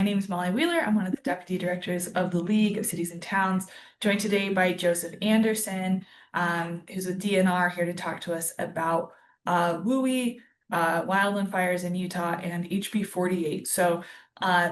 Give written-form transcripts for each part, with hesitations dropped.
name is Molly Wheeler. I'm one of the deputy directors of the League of Cities and Towns, joined today by Joseph Anderson, who's a DNR here to talk to us about WUI, wildland fires in Utah, and HB 48. So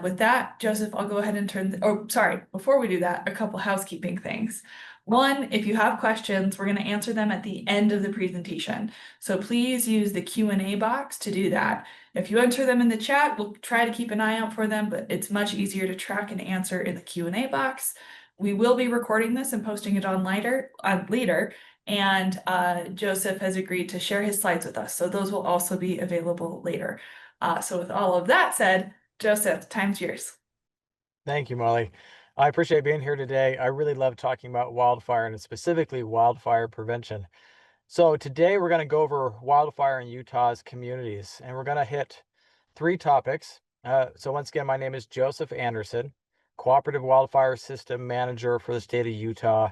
with that, Joseph, I'll go ahead and before we do that, a couple housekeeping things. One, if you have questions, we're going to answer them at the end of the presentation. So please use the Q&A box to do that. If you enter them in the chat, we'll try to keep an eye out for them, but it's much easier to track and answer in the Q&A box. We will be recording this and posting it on later, and Joseph has agreed to share his slides with us, so those will also be available later. So with all of that said, Joseph, time's yours. Thank you, Molly. I appreciate being here today. I really love talking about wildfire and specifically wildfire prevention. So today we're going to go over wildfire in Utah's communities, and we're going to hit 3 topics. So once again, my name is Joseph Anderson, Cooperative Wildfire System Manager for the state of Utah.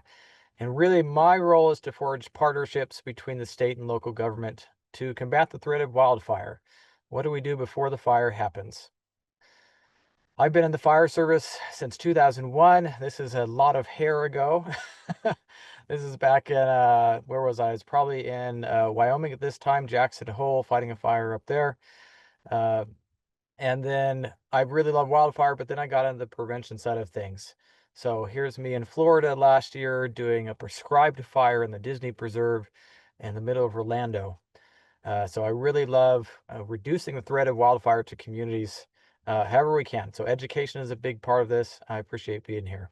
And really my role is to forge partnerships between the state and local government to combat the threat of wildfire. What do we do before the fire happens? I've been in the fire service since 2001. This is a lot of hair ago. This is back in, where was I? I was probably in Wyoming at this time, Jackson Hole, fighting a fire up there. And then I really love wildfire, but then I got into the prevention side of things. So here's me in Florida last year doing a prescribed fire in the Disney Preserve in the middle of Orlando. So I really love reducing the threat of wildfire to communities however we can. So education is a big part of this. I appreciate being here.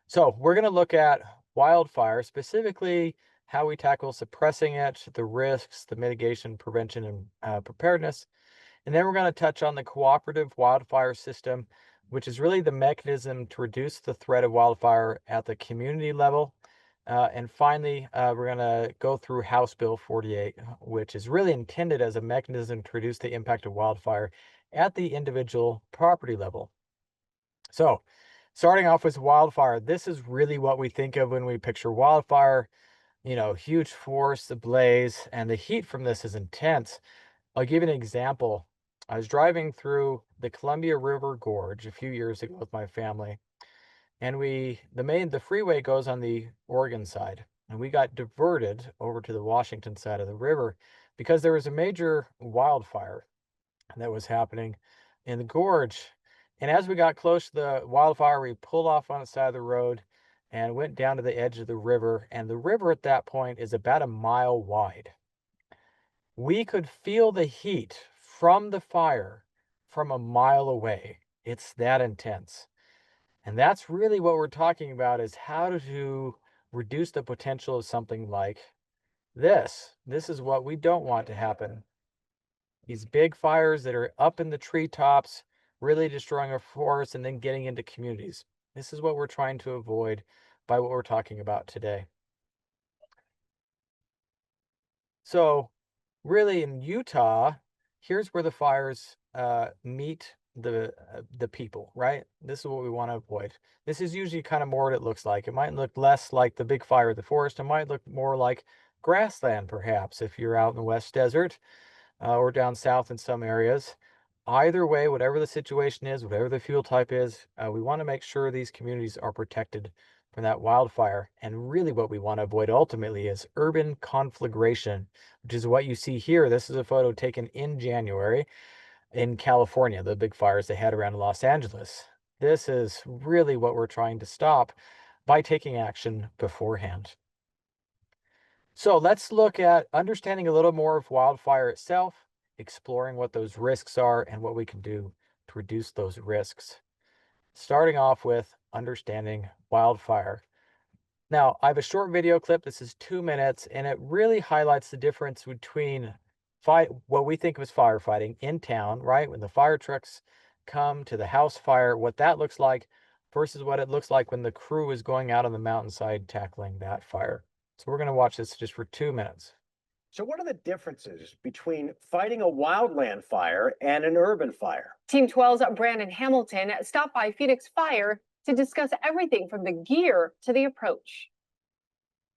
So we're going to look at wildfire, specifically how we tackle suppressing it, the risks, the mitigation, prevention, and preparedness. And then we're going to touch on the cooperative wildfire system, which is really the mechanism to reduce the threat of wildfire at the community level. And finally, we're going to go through House Bill 48, which is really intended as a mechanism to reduce the impact of wildfire at the individual property level. So starting off with wildfire, this is really what we think of when we picture wildfire, huge forest, the blaze, and the heat from this is intense. I'll give you an example. I was driving through the Columbia River Gorge a few years ago with my family, and the freeway goes on the Oregon side, and we got diverted over to the Washington side of the river because there was a major wildfire that was happening in the gorge. And as we got close to the wildfire, we pulled off on the side of the road and went down to the edge of the river. And the river at that point is about a mile wide. We could feel the heat from the fire from a mile away. It's that intense. And that's really what we're talking about, is how to reduce the potential of something like this. This is what we don't want to happen. These big fires that are up in the treetops, really destroying our forests and then getting into communities. This is what we're trying to avoid by what we're talking about today. So really in Utah, here's where the fires meet the people, right? This is what we want to avoid. This is usually kind of more what it looks like. It might look less like the big fire of the forest. It might look more like grassland, perhaps, if you're out in the West Desert or down south in some areas. Either way, whatever the situation is, whatever the fuel type is, we want to make sure these communities are protected from that wildfire. And really what we want to avoid ultimately is urban conflagration, which is what you see here. This is a photo taken in January in California, the big fires they had around Los Angeles. This is really what we're trying to stop by taking action beforehand. So let's look at understanding a little more of wildfire itself, exploring what those risks are and what we can do to reduce those risks. Starting off with understanding wildfire. Now, I have a short video clip. This is 2 minutes, and it really highlights the difference between what we think of as firefighting in town, right? When the fire trucks come to the house fire, what that looks like versus what it looks like when the crew is going out on the mountainside tackling that fire. So we're going to watch this just for 2 minutes. So what are the differences between fighting a wildland fire and an urban fire? Team 12's Brandon Hamilton stopped by Phoenix Fire to discuss everything from the gear to the approach.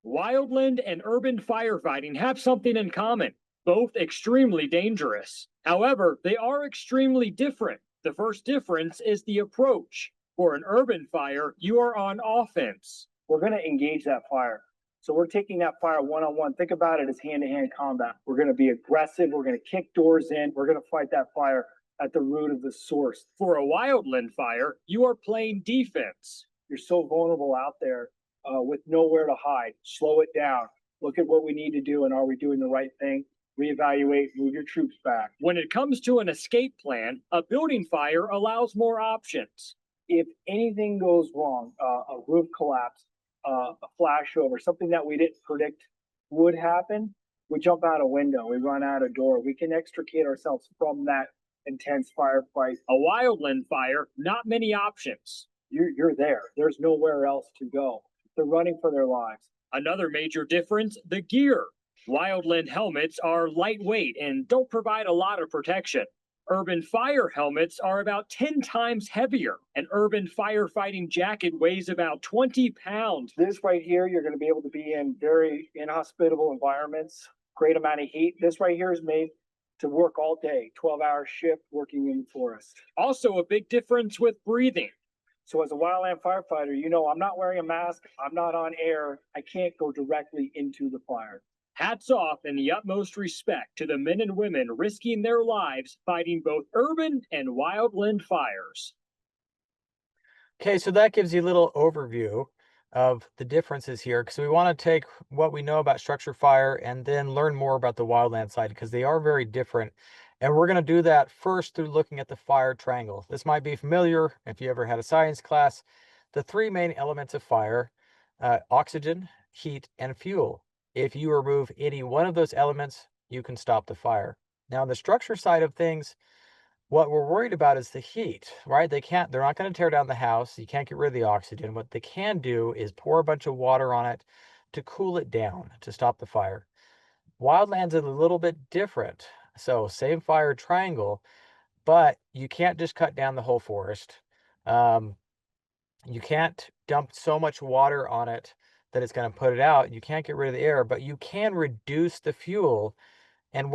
Wildland and urban firefighting have something in common, both extremely dangerous. However, they are extremely different. The first difference is the approach. For an urban fire, you are on offense. We're going to engage that fire. So we're taking that fire one-on-one. Think about it as hand-to-hand combat. We're going to be aggressive. We're going to kick doors in. We're going to fight that fire at the root of the source. For a wildland fire, you are playing defense. You're so vulnerable out there with nowhere to hide. Slow it down. Look at what we need to do and are we doing the right thing? Reevaluate, move your troops back. When it comes to an escape plan, a building fire allows more options. If anything goes wrong, a roof collapse, a flashover, something that we didn't predict would happen, we jump out a window, we run out a door. We can extricate ourselves from that intense firefight. A wildland fire, not many options. You're there. There's nowhere else to go. They're running for their lives. Another major difference, the gear. Wildland helmets are lightweight and don't provide a lot of protection. Urban fire helmets are about 10 times heavier. An urban firefighting jacket weighs about 20 pounds. This right here, you're going to be able to be in very inhospitable environments, great amount of heat. This right here is made to work all day, 12-hour shift working in the forest. Also a big difference with breathing. So as a wildland firefighter, you know, I'm not wearing a mask. I'm not on air. I can't go directly into the fire. Hats off and the utmost respect to the men and women risking their lives fighting both urban and wildland fires. Okay, so that gives you a little overview of the differences here, because we want to take what we know about structure fire and then learn more about the wildland side, because they are very different. And we're going to do that first through looking at the fire triangle. This might be familiar if you ever had a science class. The three main elements of fire, oxygen, heat, and fuel. If you remove any one of those elements, you can stop the fire. Now, on the structure side of things, what we're worried about is the heat, right? They're not going to tear down the house. You can't get rid of the oxygen. What they can do is pour a bunch of water on it to cool it down, to stop the fire. Wildland's a little bit different. So same fire triangle, but you can't just cut down the whole forest. You can't dump so much water on it that it's going to put it out. You can't get rid of the air, but you can reduce the fuel. And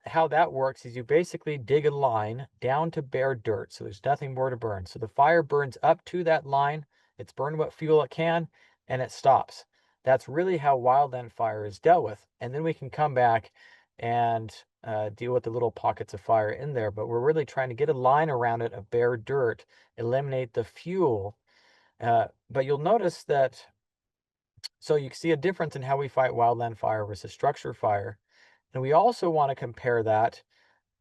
how that works is you basically dig a line down to bare dirt. So there's nothing more to burn. So the fire burns up to that line. It's burned what fuel it can, and it stops. That's really how wildland fire is dealt with. And then we can come back and deal with the little pockets of fire in there. But we're really trying to get a line around it of bare dirt, eliminate the fuel. But you'll notice that, so you see a difference in how we fight wildland fire versus structure fire. And we also want to compare that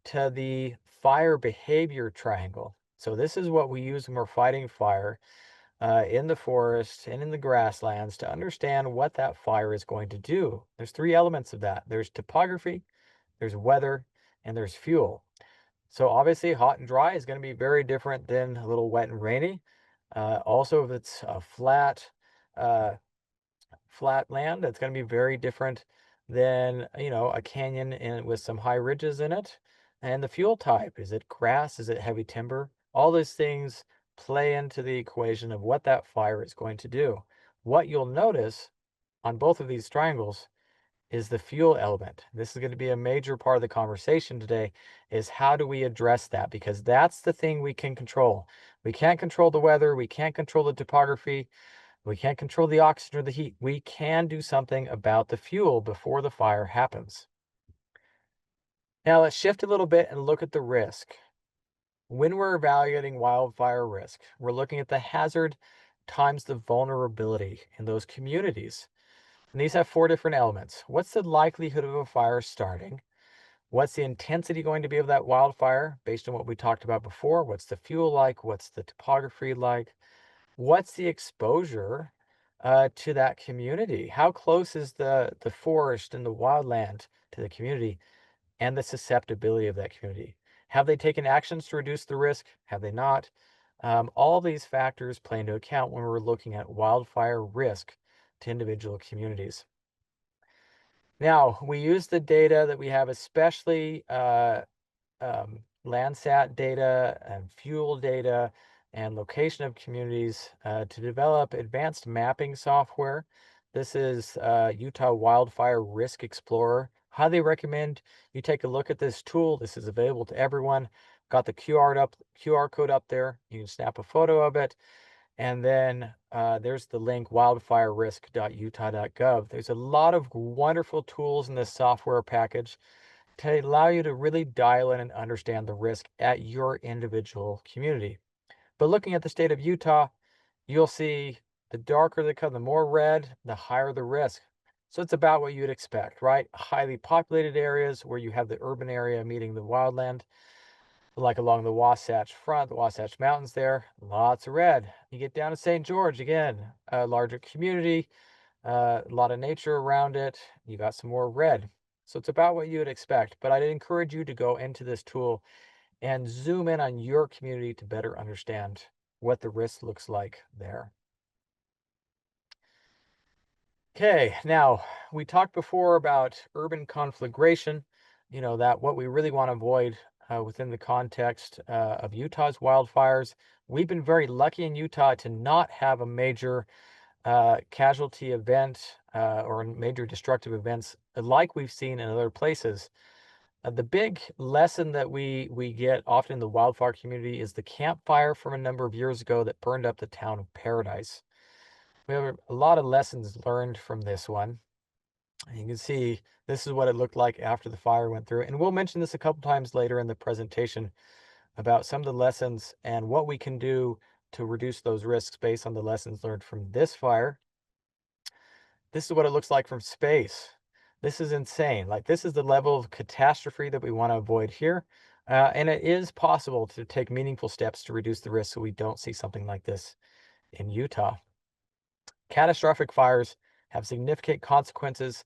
to the fire behavior triangle. So this is what we use when we're fighting fire in the forest and in the grasslands to understand what that fire is going to do. There's three elements of that. There's topography, there's weather, and there's fuel. So obviously hot and dry is going to be very different than a little wet and rainy. Also, if it's a flat land, that's going to be very different than, a canyon with some high ridges in it. And the fuel type, is it grass, is it heavy timber? All those things play into the equation of what that fire is going to do. What you'll notice on both of these triangles is the fuel element. This is going to be a major part of the conversation today, is how do we address that? Because that's the thing we can control. We can't control the weather, we can't control the topography, we can't control the oxygen or the heat. We can do something about the fuel before the fire happens. Now let's shift a little bit and look at the risk. When we're evaluating wildfire risk, we're looking at the hazard times the vulnerability in those communities. And these have four different elements. What's the likelihood of a fire starting? What's the intensity going to be of that wildfire based on what we talked about before? What's the fuel like? What's the topography like? What's the exposure to that community? How close is the forest and the wildland to the community, and the susceptibility of that community? Have they taken actions to reduce the risk? Have they not? All these factors play into account when we're looking at wildfire risk to individual communities. Now, we use the data that we have, especially Landsat data and fuel data and location of communities to develop advanced mapping software. This is Utah Wildfire Risk Explorer. Highly recommend you take a look at this tool. This is available to everyone. Got the QR code up there. You can snap a photo of it. And then there's the link wildfirerisk.utah.gov. There's a lot of wonderful tools in this software package to allow you to really dial in and understand the risk at your individual community. But looking at the state of Utah, you'll see the darker the color, the more red, the higher the risk. So it's about what you'd expect, right? Highly populated areas where you have the urban area meeting the wildland, like along the Wasatch Front, the Wasatch Mountains there, lots of red. You get down to St. George, again, a larger community, a lot of nature around it. You got some more red. So it's about what you would expect. But I'd encourage you to go into this tool and zoom in on your community to better understand what the risk looks like there. Okay, now we talked before about urban conflagration, that what we really want to avoid within the context of Utah's wildfires. We've been very lucky in Utah to not have a major casualty event or major destructive events like we've seen in other places. The big lesson that we get often in the wildfire community is the campfire from a number of years ago that burned up the town of Paradise. We have a lot of lessons learned from this one. You can see this is what it looked like after the fire went through. And we'll mention this a couple times later in the presentation about some of the lessons and what we can do to reduce those risks based on the lessons learned from this fire. This is what it looks like from space. This is insane. Like, this is the level of catastrophe that we want to avoid here. And it is possible to take meaningful steps to reduce the risk so we don't see something like this in Utah. Catastrophic fires have significant consequences.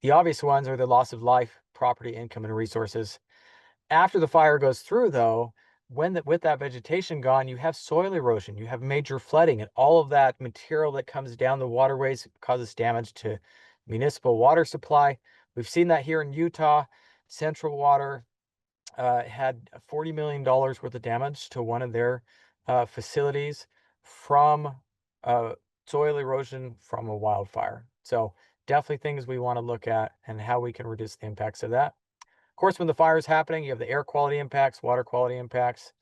The obvious ones are the loss of life, property, income, and resources. After the fire goes through, though, with that vegetation gone, you have soil erosion, you have major flooding, and all of that material that comes down the waterways causes damage to municipal water supply. We've seen that here in Utah. Central Water had $40 million worth of damage to one of their facilities from soil erosion from a wildfire. So definitely things we want to look at and how we can reduce the impacts of that. Of course, when the fire is happening, you have the air quality impacts, water quality impacts.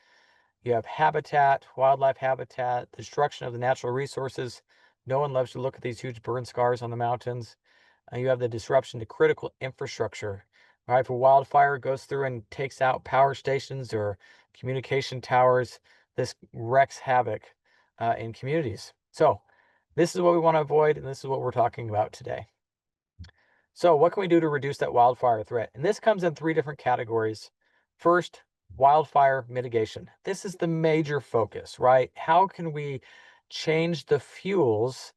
You have habitat, wildlife habitat, destruction of the natural resources. No one loves to look at these huge burn scars on the mountains. You have the disruption to critical infrastructure. Right, if a wildfire goes through and takes out power stations or communication towers, this wreaks havoc in communities. So this is what we want to avoid, and this is what we're talking about today. So what can we do to reduce that wildfire threat? And this comes in 3 different categories. First, wildfire mitigation. This is the major focus, right? How can we change the fuels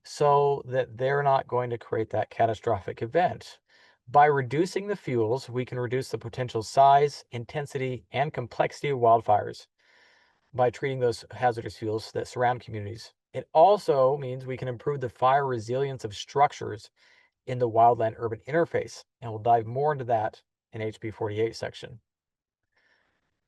so that they're not going to create that catastrophic event? By reducing the fuels, we can reduce the potential size, intensity, and complexity of wildfires by treating those hazardous fuels that surround communities. It also means we can improve the fire resilience of structures in the Wildland Urban Interface, and we'll dive more into that in HB 48 section.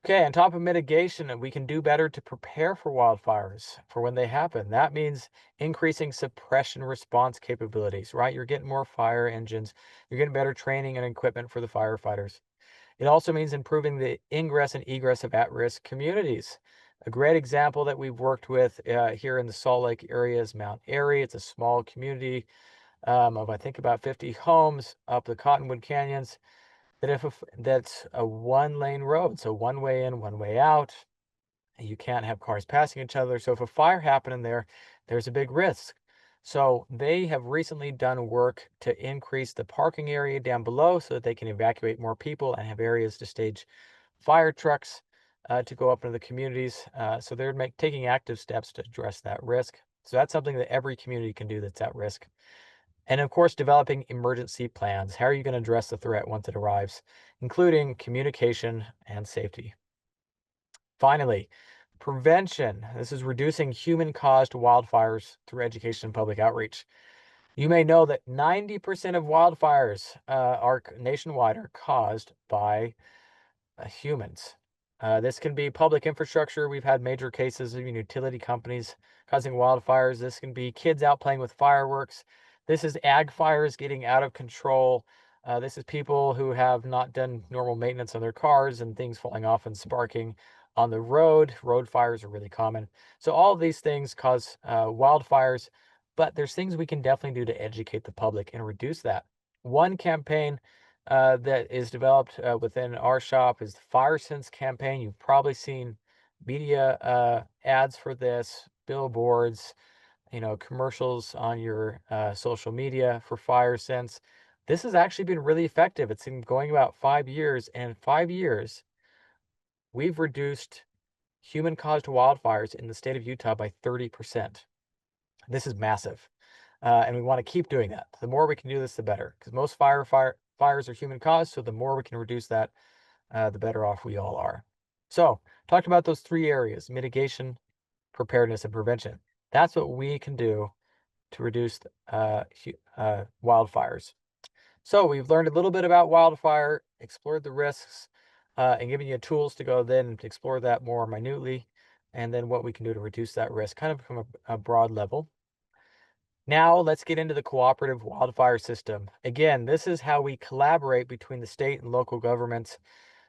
Okay, on top of mitigation, we can do better to prepare for wildfires for when they happen. That means increasing suppression response capabilities, right? You're getting more fire engines, you're getting better training and equipment for the firefighters. It also means improving the ingress and egress of at-risk communities. A great example that we've worked with here in the Salt Lake area is Mount Airy. It's a small community of, I think, about 50 homes up the Cottonwood Canyons. That's a 1-lane road, so one way in, one way out. You can't have cars passing each other. So if a fire happened in there, there's a big risk. So they have recently done work to increase the parking area down below so that they can evacuate more people and have areas to stage fire trucks to go up into the communities. So they're taking active steps to address that risk. So that's something that every community can do that's at risk. And of course, developing emergency plans. How are you going to address the threat once it arrives, including communication and safety? Finally, prevention. This is reducing human-caused wildfires through education and public outreach. You may know that 90% of wildfires nationwide are caused by humans. This can be public infrastructure. We've had major cases of utility companies causing wildfires. This can be kids out playing with fireworks. This is ag fires getting out of control. This is people who have not done normal maintenance on their cars and things falling off and sparking on the road. Road fires are really common. So all of these things cause wildfires, but there's things we can definitely do to educate the public and reduce that. One campaign that is developed within our shop is the Fire Sense campaign. You've probably seen media ads for this, billboards, commercials on your social media for Fire Sense. This has actually been really effective. It's been going about 5 years, and in 5 years, we've reduced human-caused wildfires in the state of Utah by 30%. This is massive, and we want to keep doing that. The more we can do this, the better, because most fires are human-caused, so the more we can reduce that, the better off we all are. So, talked about those 3 areas: mitigation, preparedness, and prevention. That's what we can do to reduce wildfires. So we've learned a little bit about wildfire, explored the risks, and given you tools to go then explore that more minutely, and then what we can do to reduce that risk, kind of from a broad level. Now let's get into the cooperative wildfire system. Again, this is how we collaborate between the state and local governments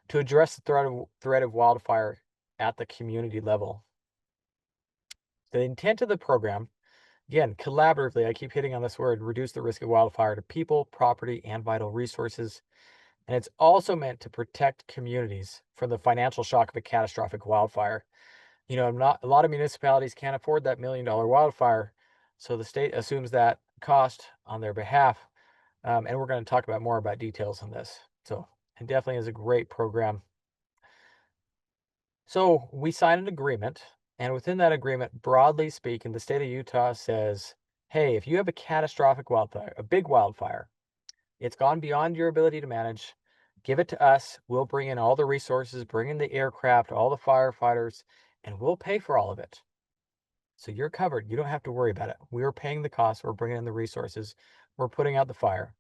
to address the threat of wildfire at the community level. The intent of the program, again, collaboratively, I keep hitting on this word, reduce the risk of wildfire to people, property, and vital resources. And it's also meant to protect communities from the financial shock of a catastrophic wildfire. Not a lot of municipalities can't afford that $1 million wildfire, so the state assumes that cost on their behalf. And we're going to talk about more about details on this. So it definitely is a great program. So we signed an agreement, and within that agreement, broadly speaking, the state of Utah says, hey, if you have a catastrophic wildfire, a big wildfire, it's gone beyond your ability to manage, give it to us. We'll bring in all the resources, bring in the aircraft, all the firefighters, and we'll pay for all of it. So you're covered. You don't have to worry about it. We're paying the cost. We're bringing in the resources. We're putting out the fire.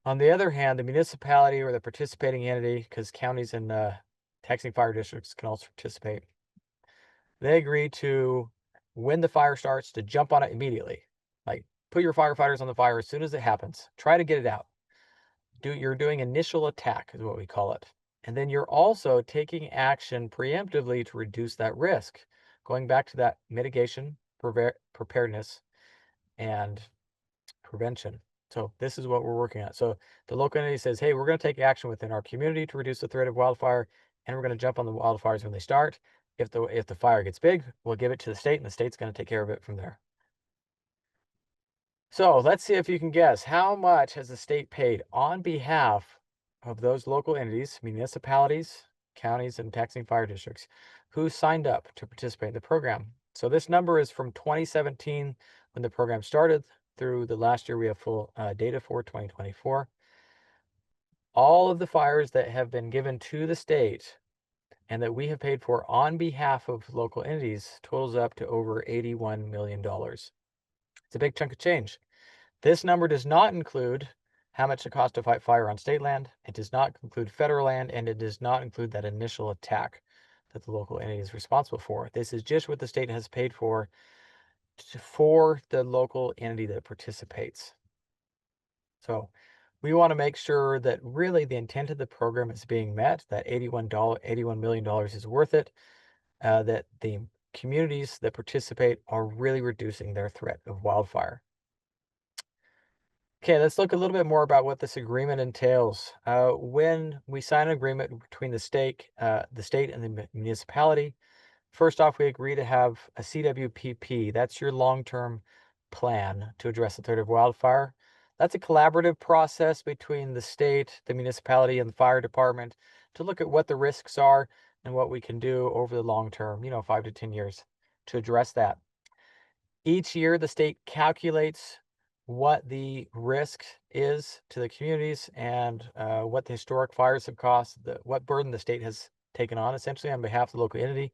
On the other hand, the municipality or the participating entity, because counties and taxing fire districts can also participate, they agree to, when the fire starts, to jump on it immediately. Like, put your firefighters on the fire as soon as it happens. Try to get it out. You're doing initial attack is what we call it. And then you're also taking action preemptively to reduce that risk. Going back to that mitigation, preparedness, and prevention. So this is what we're working on. So the local entity says, hey, we're going to take action within our community to reduce the threat of wildfire, and we're going to jump on the wildfires when they start. If the fire gets big, we'll give it to the state, and the state's going to take care of it from there. So let's see if you can guess, how much has the state paid on behalf of those local entities, municipalities, counties, and taxing fire districts who signed up to participate in the program? So this number is from 2017 when the program started through the last year we have full data for 2024. All of the fires that have been given to the state and that we have paid for on behalf of local entities totals up to over $81 million. It's a big chunk of change. This number does not include how much it costs to fight fire on state land. It does not include federal land, and it does not include that initial attack that the local entity is responsible for. This is just what the state has paid for the local entity that participates. So we want to make sure that really the intent of the program is being met, that $81 million is worth it, that the communities that participate are really reducing their threat of wildfire. Okay, let's look a little bit more about what this agreement entails. When we sign an agreement between the state and the municipality, first off, we agree to have a CWPP. That's your long-term plan to address the threat of wildfire. That's a collaborative process between the state, the municipality, and the fire department to look at what the risks are and what we can do over the long term, 5 to 10 years, to address that. Each year, the state calculates what the risk is to the communities and what the historic fires have cost, what burden the state has taken on essentially on behalf of the local entity.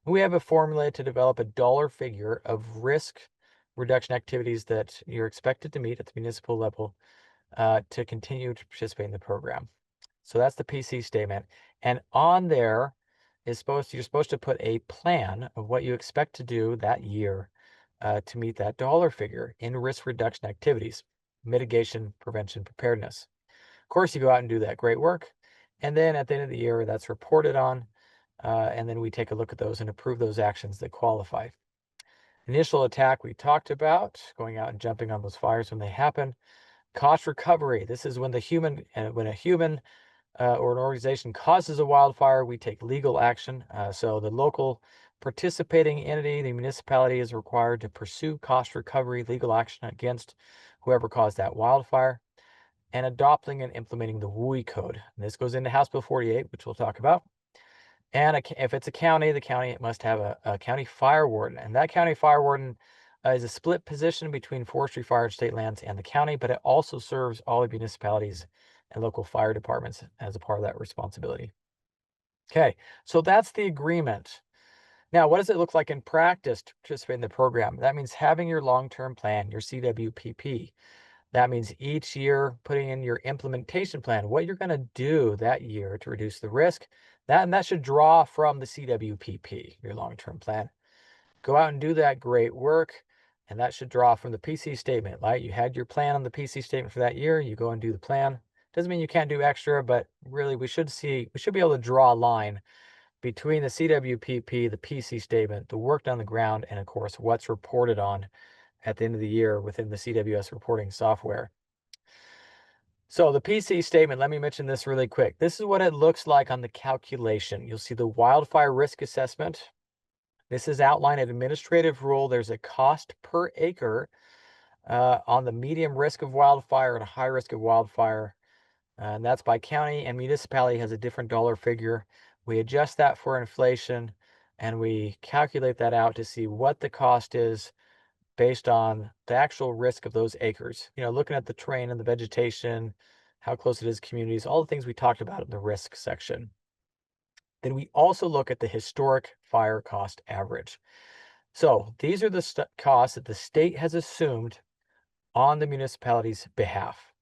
And we have a formula to develop a dollar figure of risk reduction activities that you're expected to meet at the municipal level to continue to participate in the program. So that's the PC statement. And on there is you're supposed to put a plan of what you expect to do that year to meet that dollar figure in risk reduction activities, mitigation, prevention, preparedness. Of course, you go out and do that great work. And then at the end of the year, that's reported on. And then we take a look at those and approve those actions that qualify. Initial attack we talked about, going out and jumping on those fires when they happen. Cost recovery. This is when a human or an organization causes a wildfire, we take legal action. So the local participating entity, the municipality, is required to pursue cost recovery legal action against whoever caused that wildfire. And adopting and implementing the WUI code. And this goes into House Bill 48, which we'll talk about. And if it's a county, the county must have a county fire warden. And that county fire warden is a split position between forestry, fire, state lands, and the county, but it also serves all the municipalities and local fire departments as a part of that responsibility. Okay, so that's the agreement. Now, what does it look like in practice to participate in the program? That means having your long-term plan, your CWPP. That means each year putting in your implementation plan, what you're going to do that year to reduce the risk. That should draw from the CWPP, your long-term plan. Go out and do that great work, and that should draw from the PC statement, right? You had your plan on the PC statement for that year, you go and do the plan. Doesn't mean you can't do extra, but really we should be able to draw a line between the CWPP, the PC statement, the work on the ground, and of course, what's reported on at the end of the year within the CWS reporting software. So the PC statement, let me mention this really quick. This is what it looks like on the calculation. You'll see the wildfire risk assessment. This is outlined an administrative rule. There's a cost per acre on the medium risk of wildfire and a high risk of wildfire. And that's by county, and municipality has a different dollar figure. We adjust that for inflation and we calculate that out to see what the cost is based on the actual risk of those acres. You know, looking at the terrain and the vegetation, how close it is to communities, all the things we talked about in the risk section. Then we also look at the historic fire cost average. So these are the costs that the state has assumed on the municipality's behalf.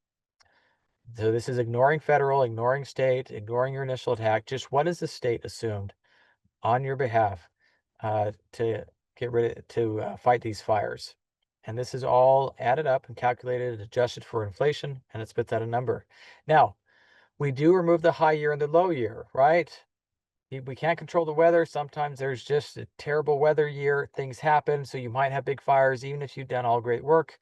So this is ignoring federal, ignoring state, ignoring your initial attack. Just what has the state assumed on your behalf to fight these fires? And this is all added up and calculated, adjusted for inflation, and it spits out a number. Now, we do remove the high year and the low year, right? We can't control the weather. Sometimes there's just a terrible weather year. Things happen, so you might have big fires, even if you've done all great work.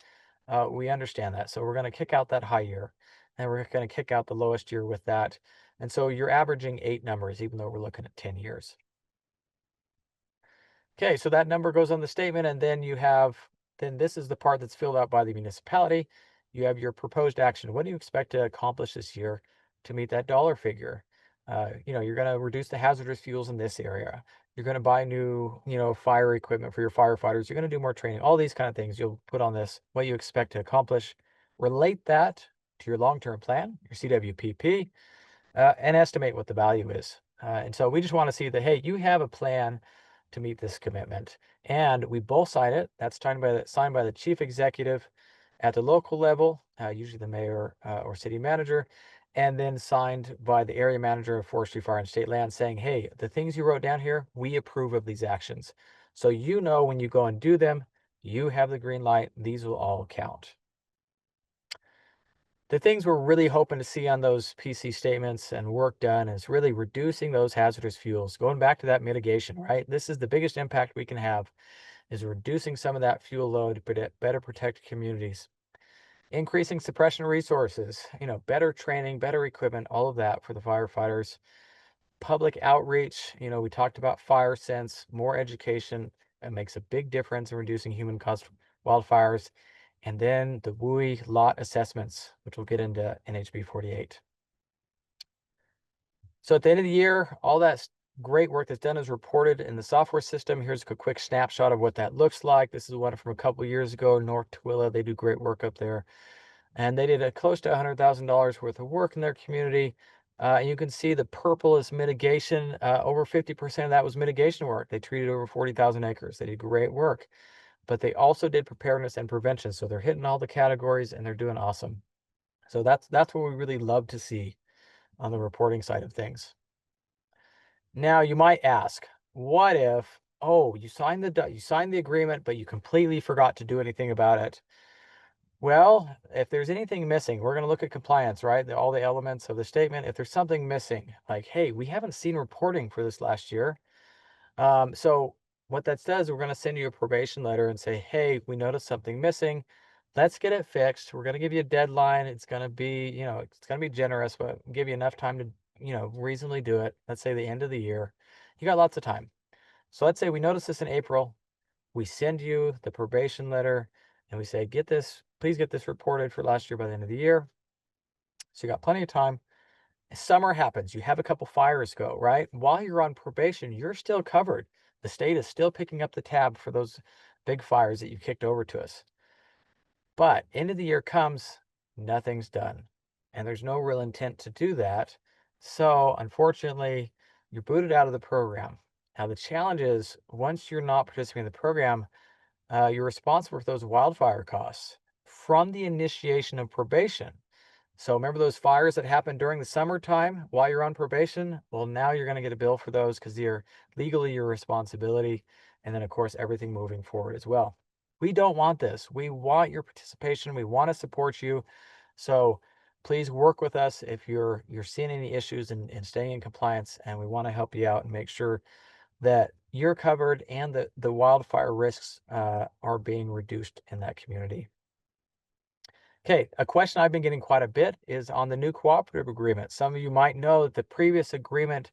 We understand that. So we're going to kick out that high year, and we're going to kick out the lowest year with that. And so you're averaging 8 numbers, even though we're looking at 10 years. Okay, so that number goes on the statement, and then then this is the part that's filled out by the municipality. You have your proposed action. What do you expect to accomplish this year to meet that dollar figure? You're going to reduce the hazardous fuels in this area. You're going to buy new, fire equipment for your firefighters. You're going to do more training, all these kind of things you'll put on this, what you expect to accomplish. Relate that to your long-term plan, your CWPP, and estimate what the value is. And so we just want to see that, hey, you have a plan to meet this commitment, and we both sign it. That's signed by the chief executive at the local level, usually the mayor or city manager, and then signed by the area manager of forestry, fire, and state land, saying, hey, the things you wrote down here, we approve of these actions. So when you go and do them, you have the green light. These will all count. The things we're really hoping to see on those PC statements and work done is really reducing those hazardous fuels. Going back to that mitigation, right? This is the biggest impact we can have, is reducing some of that fuel load to better protect communities. Increasing suppression resources, better training, better equipment, all of that for the firefighters. Public outreach, we talked about fire sense, more education. It makes a big difference in reducing human-caused wildfires. And then the WUI lot assessments, which we'll get into in HB 48. So at the end of the year, all that great work that's done is reported in the software system. Here's a quick snapshot of what that looks like. This is one from a couple years ago, North Tooele. They do great work up there. And they did close to $100,000 worth of work in their community. And you can see the purple is mitigation. Over 50% of that was mitigation work. They treated over 40,000 acres. They did great work. But they also did preparedness and prevention. So they're hitting all the categories and they're doing awesome. So that's what we really love to see on the reporting side of things. Now you might ask, what if, you signed the agreement, but you completely forgot to do anything about it? Well, if there's anything missing, we're going to look at compliance, right? All the elements of the statement. If there's something missing, like, hey, we haven't seen reporting for this last year. So what that does, we're going to send you a probation letter and say, hey, we noticed something missing. Let's get it fixed. We're going to give you a deadline. It's going to be, it's going to be generous, but give you enough time to, reasonably do it. Let's say the end of the year. You got lots of time. So let's say we notice this in April. We send you the probation letter and we say, please get this reported for last year by the end of the year. So you got plenty of time. Summer happens. You have a couple fires go, right? While you're on probation, you're still covered. The state is still picking up the tab for those big fires that you kicked over to us. But end of the year comes, nothing's done. And there's no real intent to do that. So unfortunately, you're booted out of the program. Now, the challenge is once you're not participating in the program, you're responsible for those wildfire costs from the initiation of probation. So remember those fires that happened during the summertime while you're on probation? Well, now you're going to get a bill for those because they're legally your responsibility. And then, of course, everything moving forward as well. We don't want this. We want your participation. We want to support you. So please work with us if you're seeing any issues and staying in compliance. And we want to help you out and make sure that you're covered and that the wildfire risks are being reduced in that community. Okay, a question I've been getting quite a bit is on the new cooperative agreement. Some of you might know that the previous agreement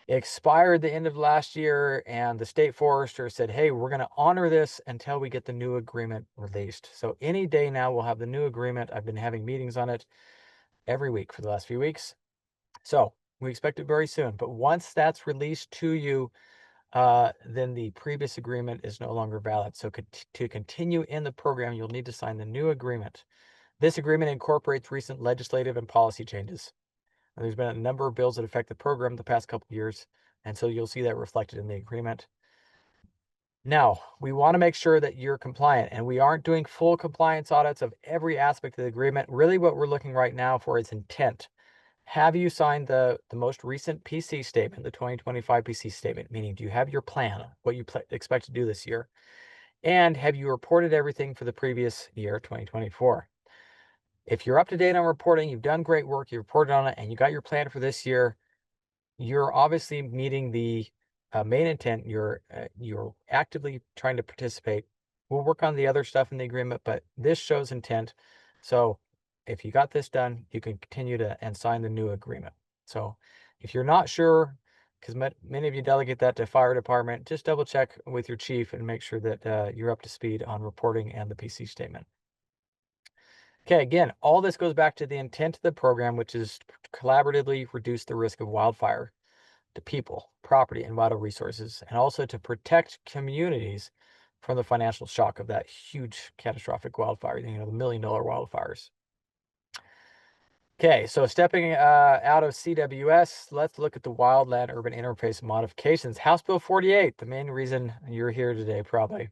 expired the end of last year and the state forester said, hey, we're going to honor this until we get the new agreement released. So any day now we'll have the new agreement. I've been having meetings on it every week for the last few weeks. So we expect it very soon. But once that's released to you, then the previous agreement is no longer valid. So to continue in the program, you'll need to sign the new agreement. This agreement incorporates recent legislative and policy changes. There's been a number of bills that affect the program the past couple of years, and so you'll see that reflected in the agreement. Now, we want to make sure that you're compliant, and we aren't doing full compliance audits of every aspect of the agreement. Really what we're looking right now for is intent. Have you signed the most recent PC statement, the 2025 PC statement? Meaning, do you have your plan, what you expect to do this year? And have you reported everything for the previous year, 2024? If you're up to date on reporting, you've done great work, you reported on it, and you got your plan for this year, you're obviously meeting the main intent. You're actively trying to participate. We'll work on the other stuff in the agreement, but this shows intent. So if you got this done, you can continue to and sign the new agreement. So if you're not sure, because many of you delegate that to fire department, just double check with your chief and make sure that you're up to speed on reporting and the PC statement. Okay, again, all this goes back to the intent of the program, which is to collaboratively reduce the risk of wildfire to people, property, and vital resources, and also to protect communities from the financial shock of that huge catastrophic wildfire, the $1 million wildfires. Okay, so stepping out of CWS, let's look at the Wildland Urban Interface Modifications. House Bill 48, the main reason you're here today, probably.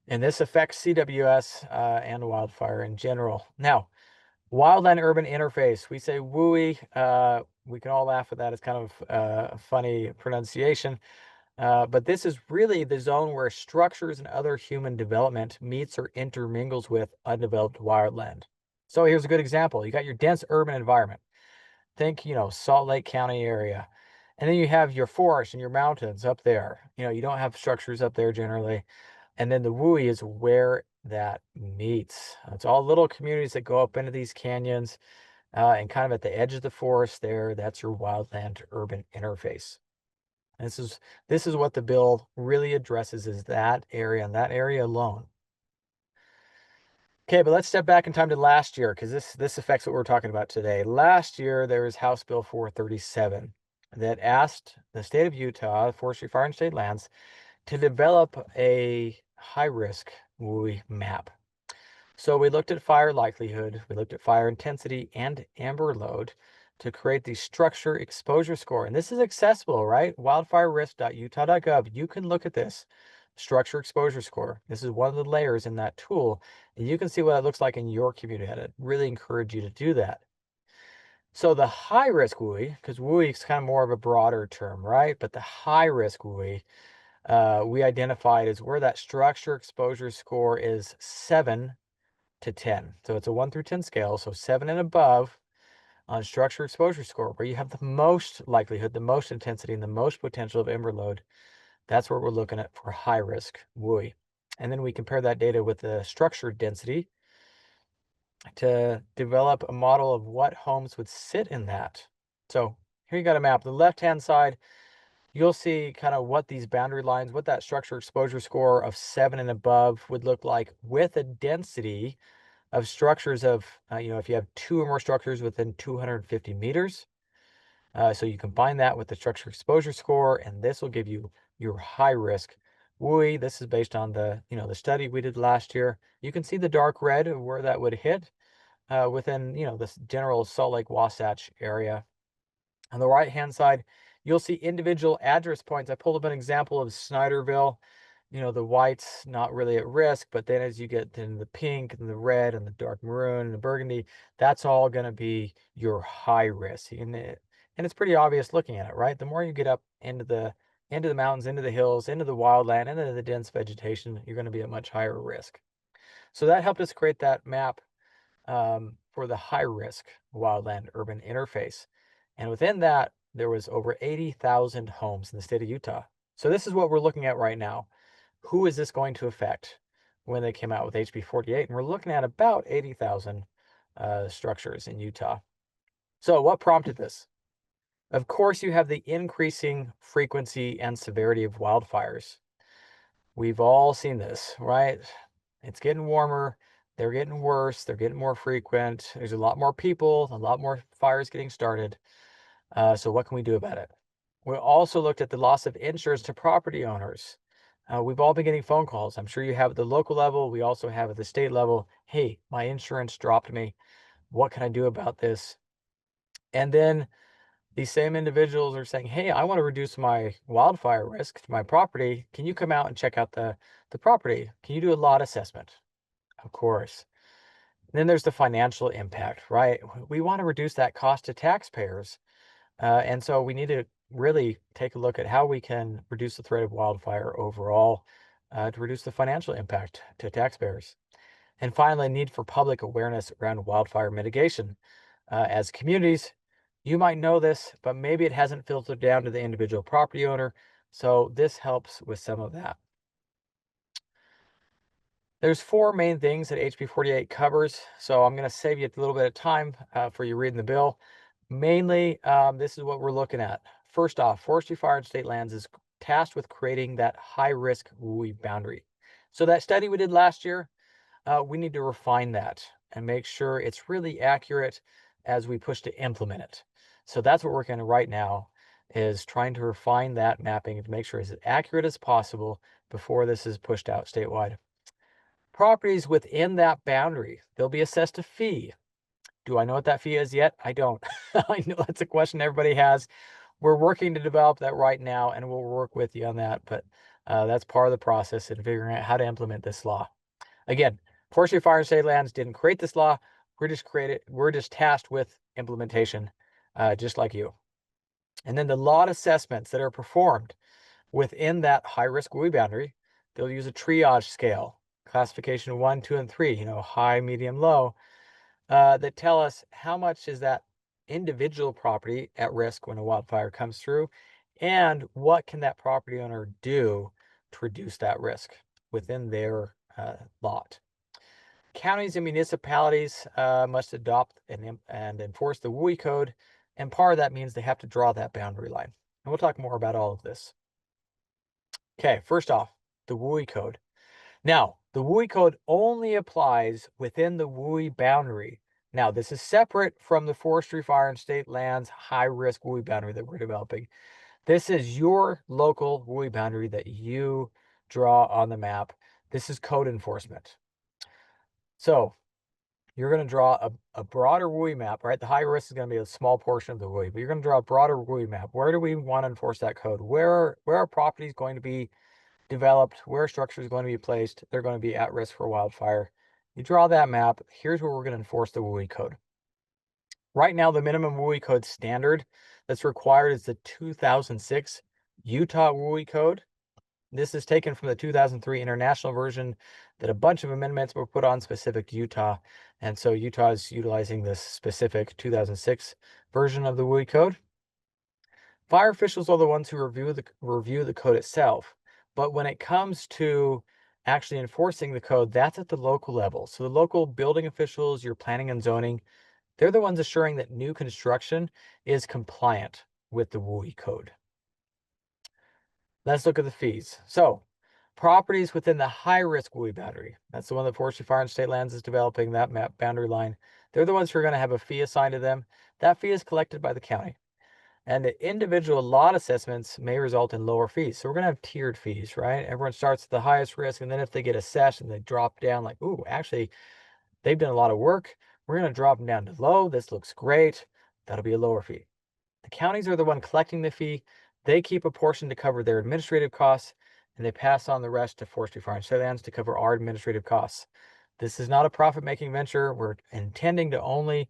And this affects CWS and wildfire in general. Now, Wildland Urban Interface, we say WUI. We can all laugh at that. It's kind of a funny pronunciation. But this is really the zone where structures and other human development meets or intermingles with undeveloped wildland. So here's a good example. You got your dense urban environment. Think, Salt Lake County area. And then you have your forest and your mountains up there. You don't have structures up there generally. And then the WUI is where that meets. It's all little communities that go up into these canyons and kind of at the edge of the forest there. That's your wildland urban interface. And this is what the bill really addresses, is that area and that area alone. Okay, but let's step back in time to last year, because this affects what we're talking about today. Last year, there was House Bill 437 that asked the state of Utah, Forestry, Fire, and State Lands, to develop a high-risk WUI map. So we looked at fire likelihood, we looked at fire intensity and amber load to create the structure exposure score. And this is accessible, right? wildfirerisk.utah.gov. You can look at this structure exposure score. This is one of the layers in that tool, and you can see what it looks like in your community. I'd really encourage you to do that. So the high risk WUI, because WUI is kind of more of a broader term, right? But the high risk WUI, we identified as where that structure exposure score is 7 to 10. So it's a 1 through 10 scale. So 7 and above on structure exposure score, where you have the most likelihood, the most intensity, and the most potential of ember load. That's what we're looking at for high risk WUI. And then we compare that data with the structure density to develop a model of what homes would sit in that. So here you got a map. The left-hand side, you'll see kind of what these boundary lines, what that structure exposure score of 7 and above would look like with a density of structures of, if you have 2 or more structures within 250 meters. So you combine that with the structure exposure score, and this will give you your high risk WUI. This is based on the study we did last year. You can see the dark red of where that would hit within this general Salt Lake Wasatch area. On the right hand side, you'll see individual address points. I pulled up an example of Snyderville. The white's not really at risk, but then as you get into the pink and the red and the dark maroon and the burgundy, that's all going to be your high risk. And it's pretty obvious looking at it, right? The more you get up into the mountains, into the hills, into the wildland, into the dense vegetation, you're going to be at much higher risk. So that helped us create that map for the high risk wildland urban interface. And within that, there was over 80,000 homes in the state of Utah. So this is what we're looking at right now. Who is this going to affect when they came out with HB 48? And we're looking at about 80,000 structures in Utah. So what prompted this? Of course, you have the increasing frequency and severity of wildfires. We've all seen this, right? It's getting warmer. They're getting worse. They're getting more frequent. There's a lot more people, a lot more fires getting started. So what can we do about it? We also looked at the loss of insurance to property owners. We've all been getting phone calls. I'm sure you have at the local level. We also have at the state level. Hey, my insurance dropped me. What can I do about this? And then these same individuals are saying, hey, I want to reduce my wildfire risk to my property. Can you come out and check out the property? Can you do a lot assessment? Of course. And then there's the financial impact, right? We want to reduce that cost to taxpayers. And so we need to really take a look at how we can reduce the threat of wildfire overall to reduce the financial impact to taxpayers. And finally, need for public awareness around wildfire mitigation. As communities, you might know this, but maybe it hasn't filtered down to the individual property owner. So this helps with some of that. There's 4 main things that HB 48 covers. So I'm going to save you a little bit of time for you reading the bill. Mainly, this is what we're looking at. First off, Forestry, Fire, and State Lands is tasked with creating that high-risk WUI boundary. So that study we did last year, we need to refine that and make sure it's really accurate as we push to implement it. So that's what we're working on right now, is trying to refine that mapping to make sure it's as accurate as possible before this is pushed out statewide. Properties within that boundary, they'll be assessed a fee. Do I know what that fee is yet? I don't. I know that's a question everybody has. We're working to develop that right now, and we'll work with you on that. But that's part of the process in figuring out how to implement this law. Again, Forestry, Fire, and State Lands didn't create this law. We're just tasked with implementation, just like you. And then the lot assessments that are performed within that high-risk WUI boundary, they'll use a triage scale, classification 1, 2, and 3. High, medium, low. That tell us how much is that individual property at risk when a wildfire comes through, and what can that property owner do to reduce that risk within their lot. Counties and municipalities must adopt and enforce the WUI code, and part of that means they have to draw that boundary line. And we'll talk more about all of this. Okay, first off, the WUI code. Now, the WUI code only applies within the WUI boundary. Now, this is separate from the Forestry, Fire, and State Lands high-risk WUI boundary that we're developing. This is your local WUI boundary that you draw on the map. This is code enforcement. So you're going to draw a broader WUI map, right? The high risk is going to be a small portion of the WUI, but you're going to draw a broader WUI map. Where do we want to enforce that code? Where are properties going to be developed, where structures are going to be placed? They're going to be at risk for wildfire. You draw that map. Here's where we're going to enforce the WUI code. Right now, the minimum WUI code standard that's required is the 2006 Utah WUI code. This is taken from the 2003 international version that a bunch of amendments were put on specific to Utah. And so Utah is utilizing this specific 2006 version of the WUI code. Fire officials are the ones who review the code itself. But when it comes to actually enforcing the code, that's at the local level. So the local building officials, your planning and zoning, they're the ones assuring that new construction is compliant with the WUI code. Let's look at the fees. So properties within the high-risk WUI boundary, that's the one that Forestry, Fire, and State Lands is developing, that map boundary line. They're the ones who are going to have a fee assigned to them. That fee is collected by the county. And the individual lot assessments may result in lower fees. So we're going to have tiered fees, right? Everyone starts at the highest risk, and then if they get assessed and they drop down, like, ooh, actually, they've done a lot of work, we're going to drop them down to low. This looks great. That'll be a lower fee. The counties are the one collecting the fee. They keep a portion to cover their administrative costs, and they pass on the rest to Forestry, Fire, and State Lands to cover our administrative costs. This is not a profit-making venture. We're intending to only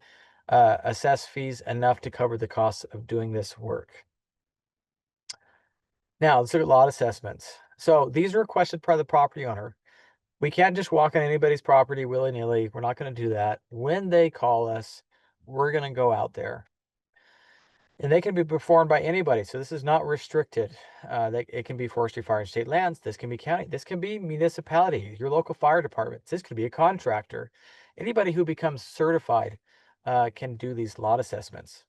assess fees enough to cover the costs of doing this work. Now, let's look at lot assessments. So these are requested by the property owner. We can't just walk on anybody's property willy-nilly. We're not going to do that. When they call us, we're going to go out there. And they can be performed by anybody. So this is not restricted. It can be Forestry, Fire, and State Lands. This can be county. This can be municipality, your local fire departments. This could be a contractor. Anybody who becomes certified can do these lot assessments.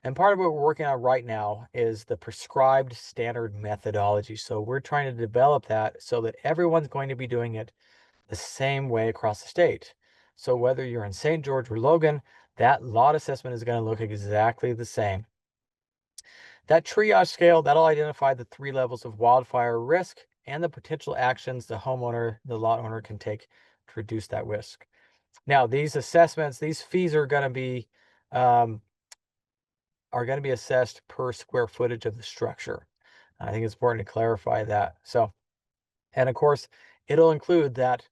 And part of what we're working on right now is the prescribed standard methodology. So we're trying to develop that so that everyone's going to be doing it the same way across the state. So whether you're in St. George or Logan, that lot assessment is going to look exactly the same. That triage scale, that'll identify the 3 levels of wildfire risk and the potential actions the homeowner, the lot owner can take to reduce that risk. Now, these assessments, these fees are going to be assessed per square footage of the structure. I think it's important to clarify that. So, and of course, it'll include that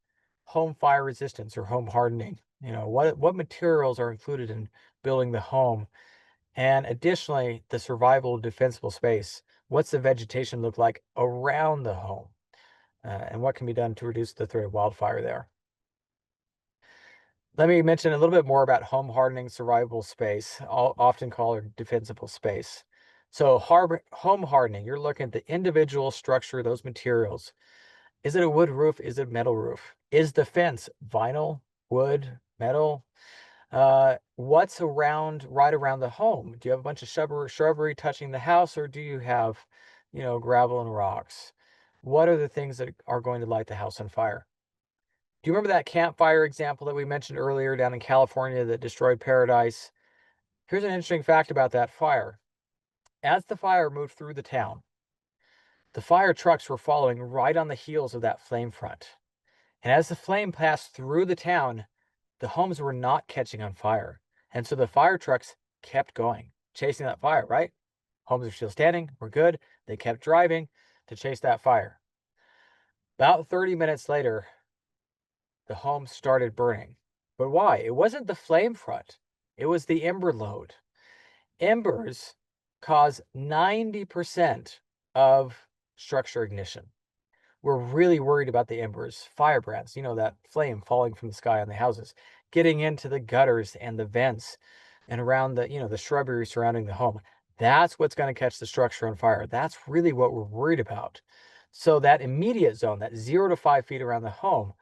home fire resistance or home hardening. You know, what materials are included in building the home, and additionally, the survival defensible space. What's the vegetation look like around the home, and what can be done to reduce the threat of wildfire there? Let me mention a little bit more about home hardening survivable space, often called defensible space. So home hardening, you're looking at the individual structure, those materials. Is it a wood roof? Is it a metal roof? Is the fence vinyl, wood, metal? What's right around the home? Do you have a bunch of shrubbery touching the house, or do you have, gravel and rocks? What are the things that are going to light the house on fire? Do you remember that campfire example that we mentioned earlier down in California that destroyed paradise? Here's an interesting fact about that fire. As the fire moved through the town, the fire trucks were following right on the heels of that flame front. And as the flame passed through the town, the homes were not catching on fire. And so the fire trucks kept going, chasing that fire, right? Homes are still standing, we're good. They kept driving to chase that fire. About 30 minutes later, the home started burning. But why? It wasn't the flame front. It was the ember load. Embers cause 90% of structure ignition. We're really worried about the embers, firebrands, that flame falling from the sky on the houses, getting into the gutters and the vents and around the shrubbery surrounding the home. That's what's going to catch the structure on fire. That's really what we're worried about. So that immediate zone, that 0 to 5 feet around the home,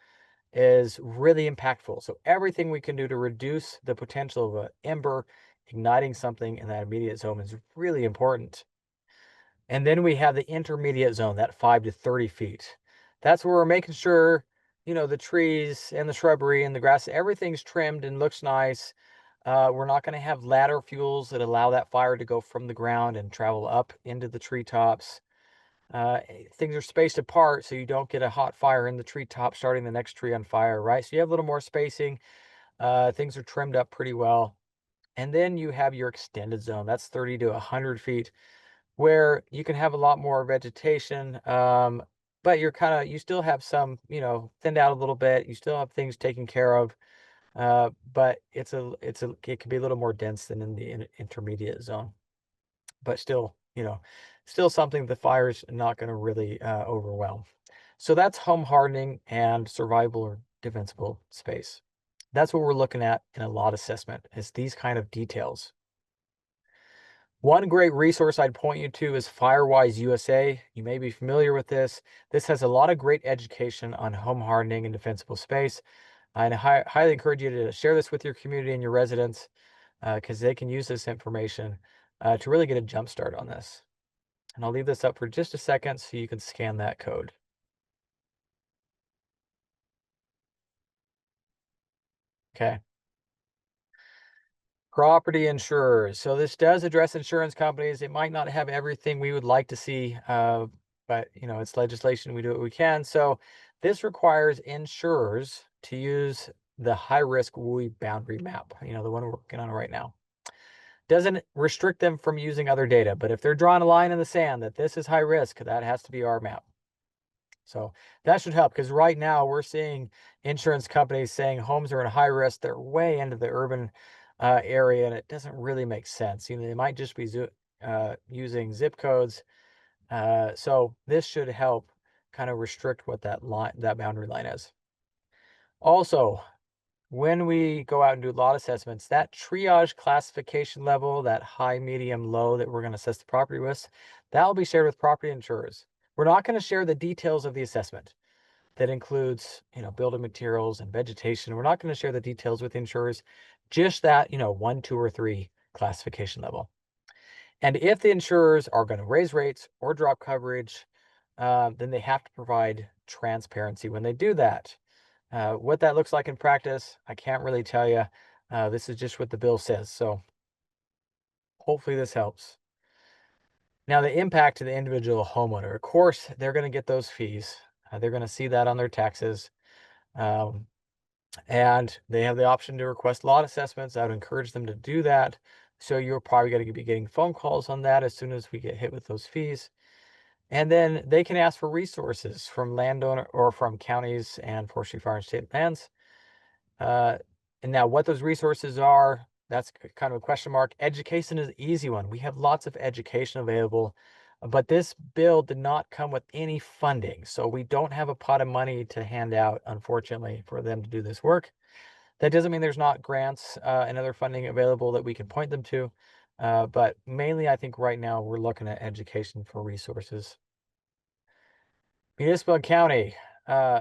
is really impactful. So everything we can do to reduce the potential of an ember igniting something in that immediate zone is really important. And then we have the intermediate zone, that 5 to 30 feet. That's where we're making sure, the trees and the shrubbery and the grass, everything's trimmed and looks nice. We're not going to have ladder fuels that allow that fire to go from the ground and travel up into the treetops. Things are spaced apart so you don't get a hot fire in the treetop starting the next tree on fire, right? So you have a little more spacing. Things are trimmed up pretty well. And then you have your extended zone. That's 30 to 100 feet, where you can have a lot more vegetation, but you still have some, thinned out a little bit. You still have things taken care of, but it can be a little more dense than in the intermediate zone, but still still something the fire's not going to really overwhelm. So that's home hardening and survivable or defensible space. That's what we're looking at in a lot assessment, is these kind of details. One great resource I'd point you to is Firewise USA. You may be familiar with this. This has a lot of great education on home hardening and defensible space. I highly encourage you to share this with your community and your residents, because they can use this information to really get a jump start on this. And I'll leave this up for just a second so you can scan that code. Okay. Property insurers. So this does address insurance companies. It might not have everything we would like to see, but it's legislation. We do what we can. So this requires insurers to use the high-risk WUI boundary map, the one we're working on right now. Doesn't restrict them from using other data, but if they're drawing a line in the sand that this is high risk, that has to be our map. So that should help, because right now we're seeing insurance companies saying homes are in high risk. They're way into the urban area, and it doesn't really make sense. They might just be using zip codes. So this should help kind of restrict what that boundary line is. Also, when we go out and do lot assessments, that triage classification level, that high, medium, low that we're going to assess the property with, that will be shared with property insurers. We're not going to share the details of the assessment. That includes, building materials and vegetation. We're not going to share the details with insurers, just that, 1, 2, or 3 classification level. And if the insurers are going to raise rates or drop coverage, then they have to provide transparency when they do that. What that looks like in practice, I can't really tell you. This is just what the bill says. So hopefully this helps. Now, the impact to the individual homeowner, of course, they're going to get those fees. They're going to see that on their taxes. And they have the option to request lot assessments. I would encourage them to do that. So you're probably going to be getting phone calls on that as soon as we get hit with those fees. And then they can ask for resources from landowner or from counties and forestry, fire, and state lands. And now what those resources are, that's kind of a question mark. Education is an easy one. We have lots of education available, but this bill did not come with any funding. So we don't have a pot of money to hand out, unfortunately, for them to do this work. That doesn't mean there's not grants and other funding available that we can point them to. But mainly, I think right now we're looking at education for resources. Municipal and county.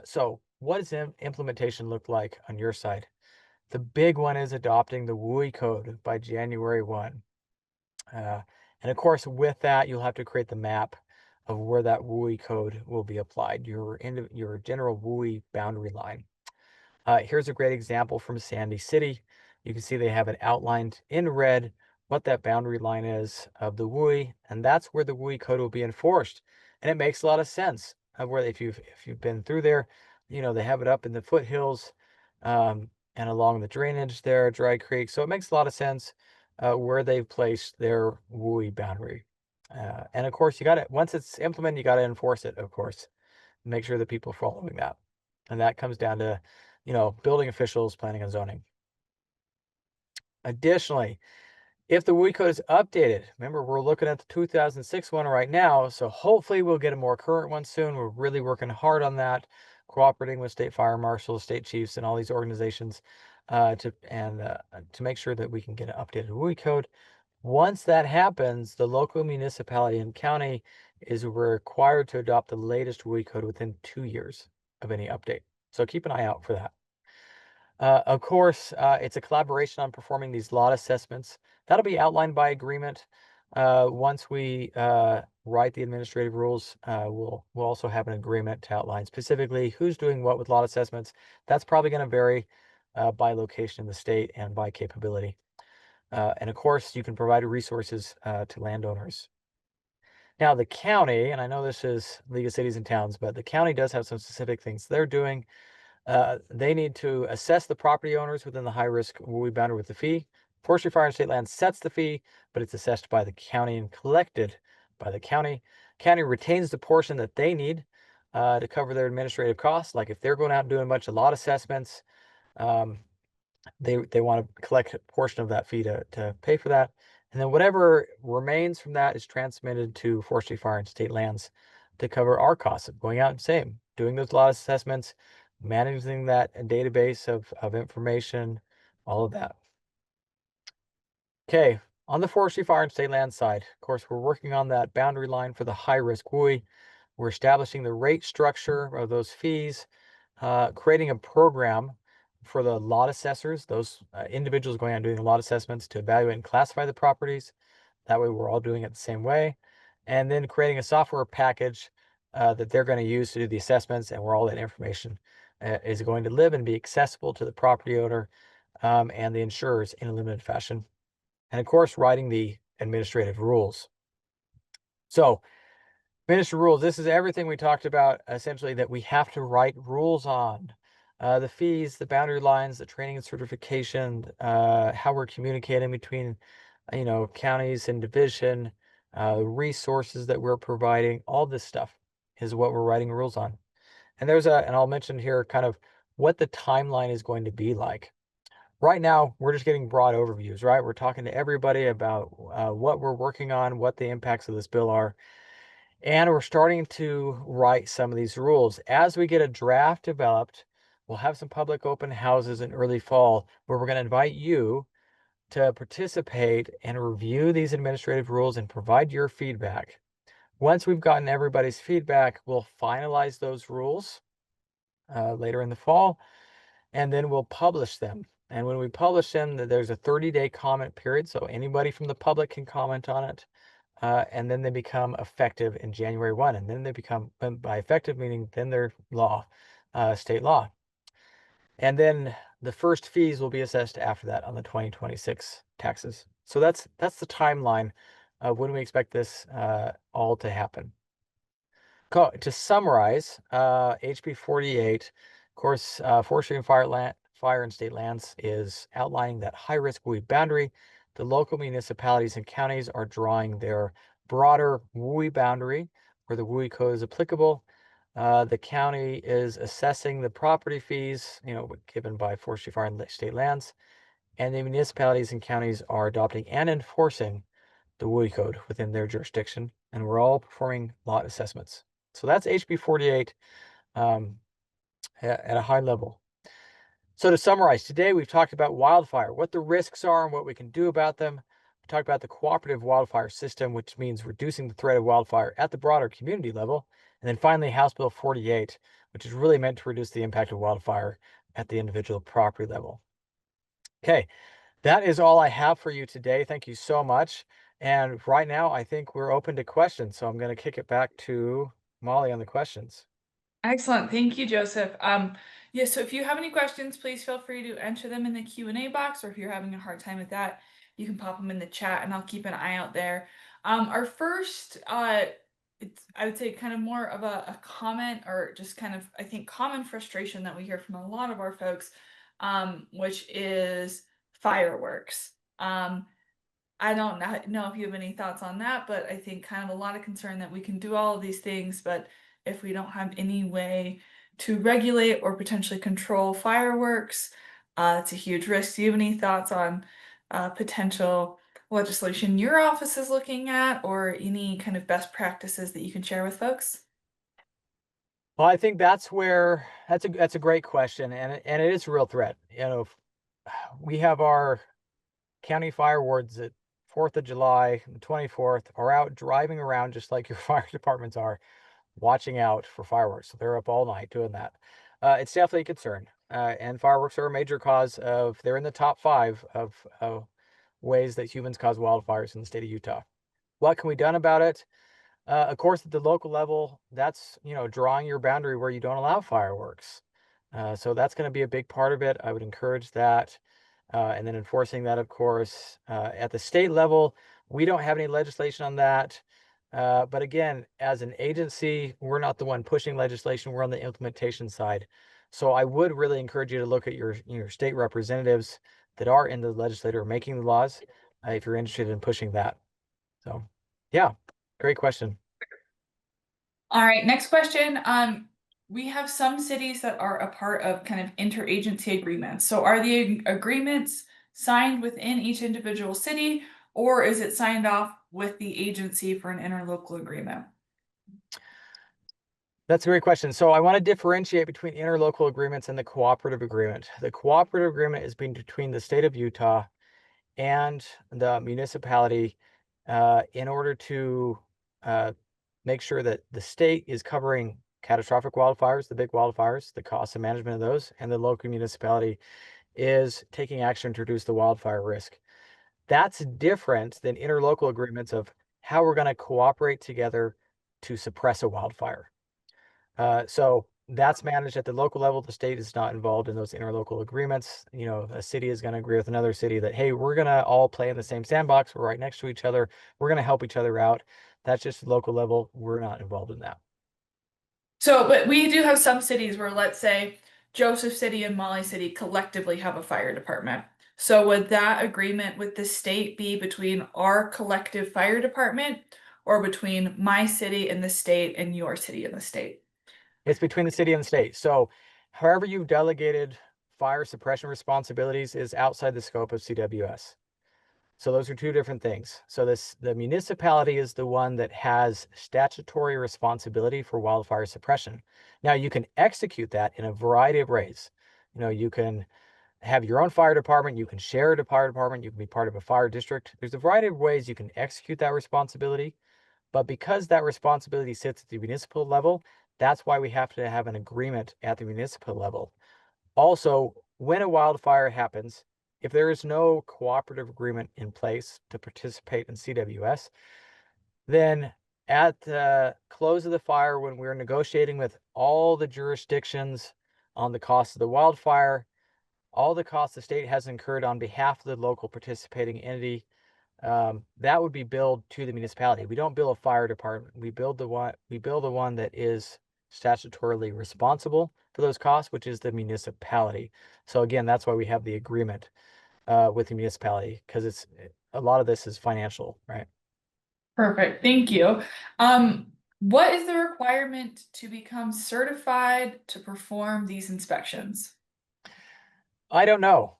So what does implementation look like on your side? The big one is adopting the WUI code by January 1. And of course, with that, you'll have to create the map of where that WUI code will be applied, your general WUI boundary line. Here's a great example from Sandy City. You can see they have it outlined in red what that boundary line is of the WUI, and that's where the WUI code will be enforced. And it makes a lot of sense. Where if you've been through there, they have it up in the foothills and along the drainage there, Dry Creek. So it makes a lot of sense where they've placed their WUI boundary. And of course, once it's implemented, you got to enforce it, of course. Make sure that people are following that. And that comes down to, building officials, planning and zoning. Additionally, if the WUI code is updated, remember we're looking at the 2006 one right now, so hopefully we'll get a more current one soon. We're really working hard on that, cooperating with state fire marshals, state chiefs, and all these organizations to make sure that we can get an updated WUI code. Once that happens, the local municipality and county is required to adopt the latest WUI code within 2 years of any update. So keep an eye out for that. Of course, it's a collaboration on performing these lot assessments. That'll be outlined by agreement. Once we write the administrative rules, we'll also have an agreement to outline specifically who's doing what with lot assessments. That's probably going to vary by location in the state and by capability. And of course, you can provide resources to landowners. Now, the county, and I know this is League of Cities and Towns, but the county does have some specific things they're doing. They need to assess the property owners within the high-risk WUI boundary with the fee. Forestry, Fire, and State Land sets the fee, but it's assessed by the county and collected by the county. County retains the portion that they need to cover their administrative costs. Like if they're going out and doing a bunch of lot assessments, they want to collect a portion of that fee to pay for that. And then whatever remains from that is transmitted to forestry, fire, and state lands to cover our costs of going out and same, doing those lot assessments, managing that database of information, all of that. Okay, on the forestry, fire, and state land side, of course, we're working on that boundary line for the high-risk WUI. We're establishing the rate structure of those fees, creating a program for the lot assessors, those individuals going out and doing the lot assessments to evaluate and classify the properties. That way we're all doing it the same way. And then creating a software package that they're going to use to do the assessments, and where all that information is going to live and be accessible to the property owner and the insurers in a limited fashion. And of course, writing the administrative rules. So Minister rules, this is everything we talked about, essentially, that we have to write rules on. The fees, the boundary lines, the training and certification, how we're communicating between, counties and division, resources that we're providing, all this stuff is what we're writing rules on. And and I'll mention here kind of what the timeline is going to be like. Right now, we're just getting broad overviews, right? We're talking to everybody about what we're working on, what the impacts of this bill are. And we're starting to write some of these rules. As we get a draft developed, we'll have some public open houses in early fall where we're going to invite you to participate and review these administrative rules and provide your feedback. Once we've gotten everybody's feedback, we'll finalize those rules later in the fall, and then we'll publish them. And when we publish them, there's a 30-day comment period, so anybody from the public can comment on it. And then they become effective in January 1. And then they become, by effective meaning, then they're law, state law. And then the first fees will be assessed after that on the 2026 taxes. So that's the timeline of when we expect this all to happen. To summarize, HB 48, of course, Forestry and Fire and State Lands is outlining that high-risk WUI boundary. The local municipalities and counties are drawing their broader WUI boundary where the WUI code is applicable. The county is assessing the property fees, given by Forestry, Fire, and State Lands, and the municipalities and counties are adopting and enforcing the WUI code within their jurisdiction, and we're all performing lot assessments. So that's HB 48 at a high level. So to summarize, today we've talked about wildfire, what the risks are and what we can do about them. We talked about the cooperative wildfire system, which means reducing the threat of wildfire at the broader community level. And then finally, House Bill 48, which is really meant to reduce the impact of wildfire at the individual property level. Okay, that is all I have for you today. Thank you so much. And right now, I think we're open to questions. So I'm going to kick it back to Molly on the questions. Excellent. Thank you, Joseph. Yeah, so if you have any questions, please feel free to enter them in the Q&A box, or if you're having a hard time with that, you can pop them in the chat and I'll keep an eye out there. Our first, it's, I would say, kind of more of a comment, or just kind of, I think, common frustration that we hear from a lot of our folks, which is fireworks. I don't know if you have any thoughts on that, but I think kind of a lot of concern that we can do all of these things, but if we don't have any way to regulate or potentially control fireworks, it's a huge risk. Do you have any thoughts on potential legislation your office is looking at, or any kind of best practices that you can share with folks? Well, I think that's a great question, and it is a real threat. We have our county fire wards at 4th of July, the 24th, are out driving around just like your fire departments are, watching out for fireworks. So they're up all night doing that. It's definitely a concern. And fireworks are a major cause they're in the top 5 of ways that humans cause wildfires in the state of Utah. What can be done about it? Of course, at the local level, that's, drawing your boundary where you don't allow fireworks. So that's going to be a big part of it. I would encourage that. And then enforcing that, of course. At the state level, we don't have any legislation on that. But again, as an agency, we're not the one pushing legislation. We're on the implementation side. So I would really encourage you to look at your state representatives that are in the legislature making the laws, if you're interested in pushing that. So yeah, great question. All right, next question. We have some cities that are a part of kind of interagency agreements. So are the agreements signed within each individual city, or is it signed off with the agency for an interlocal agreement? That's a great question. So I want to differentiate between interlocal agreements and the cooperative agreement. The cooperative agreement is between the state of Utah and the municipality in order to make sure that the state is covering catastrophic wildfires, the big wildfires, the cost of management of those, and the local municipality is taking action to reduce the wildfire risk. That's different than interlocal agreements of how we're going to cooperate together to suppress a wildfire. So that's managed at the local level. The state is not involved in those interlocal agreements. You know, a city is going to agree with another city that, hey, we're going to all play in the same sandbox. We're right next to each other. We're going to help each other out. That's just the local level. We're not involved in that. So, but we do have some cities where, let's say, Joseph City and Molly City collectively have a fire department. So would that agreement with the state be between our collective fire department or between my city and the state and your city and the state? It's between the city and the state. So however you've delegated fire suppression responsibilities is outside the scope of CWS. So those are two different things. So the municipality is the one that has statutory responsibility for wildfire suppression. Now you can execute that in a variety of ways. You know, you can have your own fire department, you can share a fire department, you can be part of a fire district. There's a variety of ways you can execute that responsibility. But because that responsibility sits at the municipal level, that's why we have to have an agreement at the municipal level. Also, when a wildfire happens, if there is no cooperative agreement in place to participate in CWS, then at the close of the fire, when we're negotiating with all the jurisdictions on the cost of the wildfire, all the costs the state has incurred on behalf of the local participating entity, that would be billed to the municipality. We don't bill a fire department. We bill the one that is statutorily responsible for those costs, which is the municipality. So again, that's why we have the agreement with the municipality, because it's a lot of this is financial, right? Perfect, thank you. What is the requirement to become certified to perform these inspections? I don't know.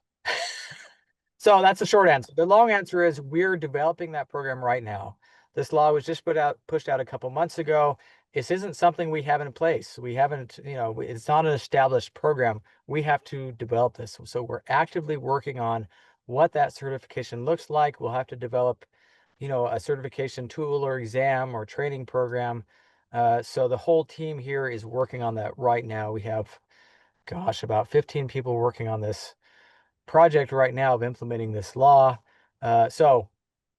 So that's the short answer. The long answer is we're developing that program right now. This law was just pushed out a couple months ago. This isn't something we have in place. We haven't, you know, it's not an established program. We have to develop this. So we're actively working on what that certification looks like. We'll have to develop, you know, a certification tool or exam or training program. So the whole team here is working on that right now. We have, gosh, about 15 people working on this project right now of implementing this law. So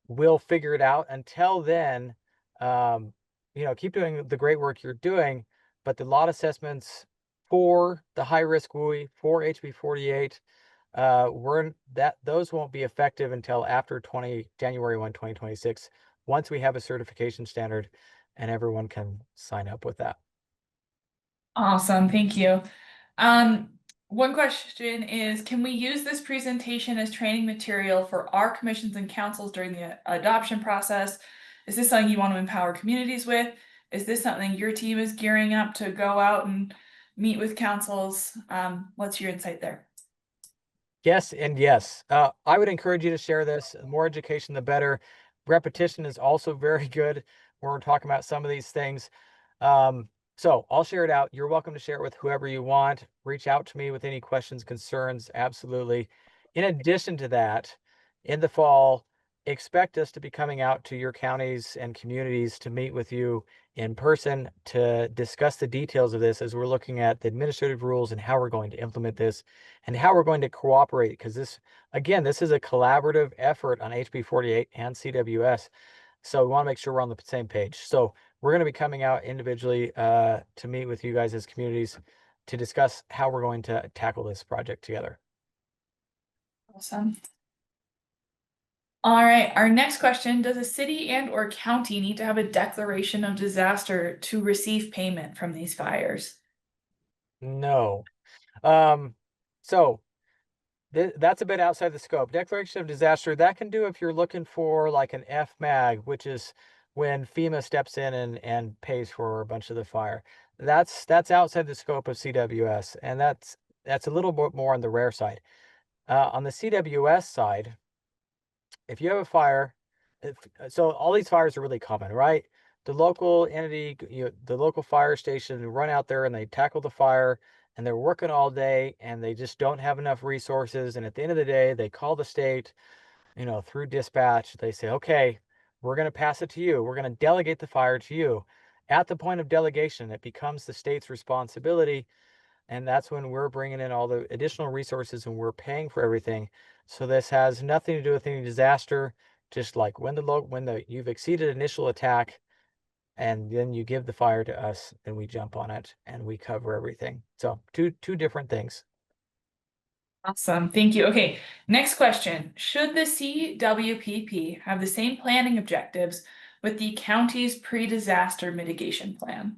we'll figure it out. Until then, you know, keep doing the great work you're doing, but the lot assessments for the high risk WUI, for HB 48, those won't be effective until after January 1, 2026, once we have a certification standard and everyone can sign up with that. Awesome, thank you. One question is, can we use this presentation as training material for our commissions and councils during the adoption process? Is this something you want to empower communities with? Is this something your team is gearing up to go out and meet with councils? What's your insight there? Yes, and yes. I would encourage you to share this. The more education, the better. Repetition is also very good when we're talking about some of these things. So I'll share it out. You're welcome to share it with whoever you want. Reach out to me with any questions, concerns, absolutely. In addition to that, in the fall, expect us to be coming out to your counties and communities to meet with you in person to discuss the details of this as we're looking at the administrative rules and how we're going to implement this and how we're going to cooperate. Because this, again, this is a collaborative effort on HB 48 and CWS. So we want to make sure we're on the same page. So we're going to be coming out individually to meet with you guys as communities to discuss how we're going to tackle this project together. Awesome. All right, our next question, does a city and or county need to have a declaration of disaster to receive payment from these fires? No. So that's a bit outside the scope. Declaration of disaster, that can do if you're looking for like an FMAG, which is when FEMA steps in and pays for a bunch of the fire. That's outside the scope of CWS, and that's a little bit more on the rare side. On the CWS side, if you have a fire So all these fires are really common, right? The local entity, the local fire station run out there and they tackle the fire and they're working all day and they just don't have enough resources. And at the end of the day, they call the state, through dispatch. They say, okay, we're going to pass it to you. We're going to delegate the fire to you. At the point of delegation, it becomes the state's responsibility. And that's when we're bringing in all the additional resources and we're paying for everything. So this has nothing to do with any disaster. Just like when you've exceeded initial attack, and then you give the fire to us, and we jump on it and we cover everything. So two different things. Awesome, thank you. Okay, next question. Should the CWPP have the same planning objectives with the county's pre-disaster mitigation plan?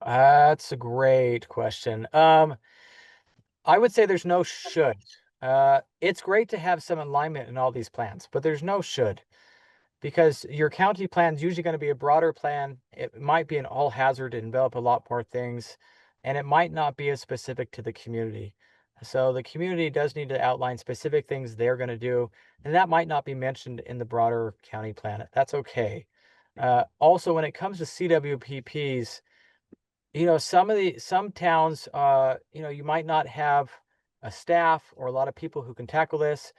That's a great question. I would say there's no should. It's great to have some alignment in all these plans, but there's no should, because your county plan is usually going to be a broader plan. It might be an all hazard to envelop a lot more things, and it might not be as specific to the community. So the community does need to outline specific things they're going to do, and that might not be mentioned in the broader county plan. That's okay. Also, when it comes to CWPPs, some towns, you might not have a staff or a lot of people who can tackle this.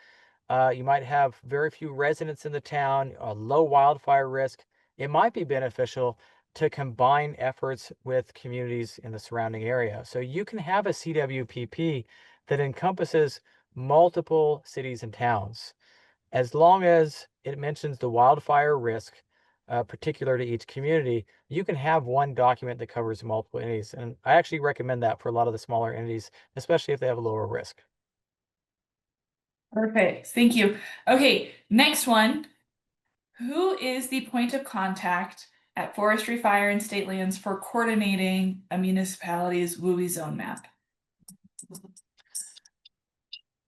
You might have very few residents in the town, a low wildfire risk. It might be beneficial to combine efforts with communities in the surrounding area. So you can have a CWPP that encompasses multiple cities and towns, as long as it mentions the wildfire risk particular to each community. You can have one document that covers multiple entities. And I actually recommend that for a lot of the smaller entities, especially if they have a lower risk. Perfect, thank you. Okay, next one. Who is the point of contact at Forestry, Fire, and State Lands for coordinating a municipality's WUI zone map?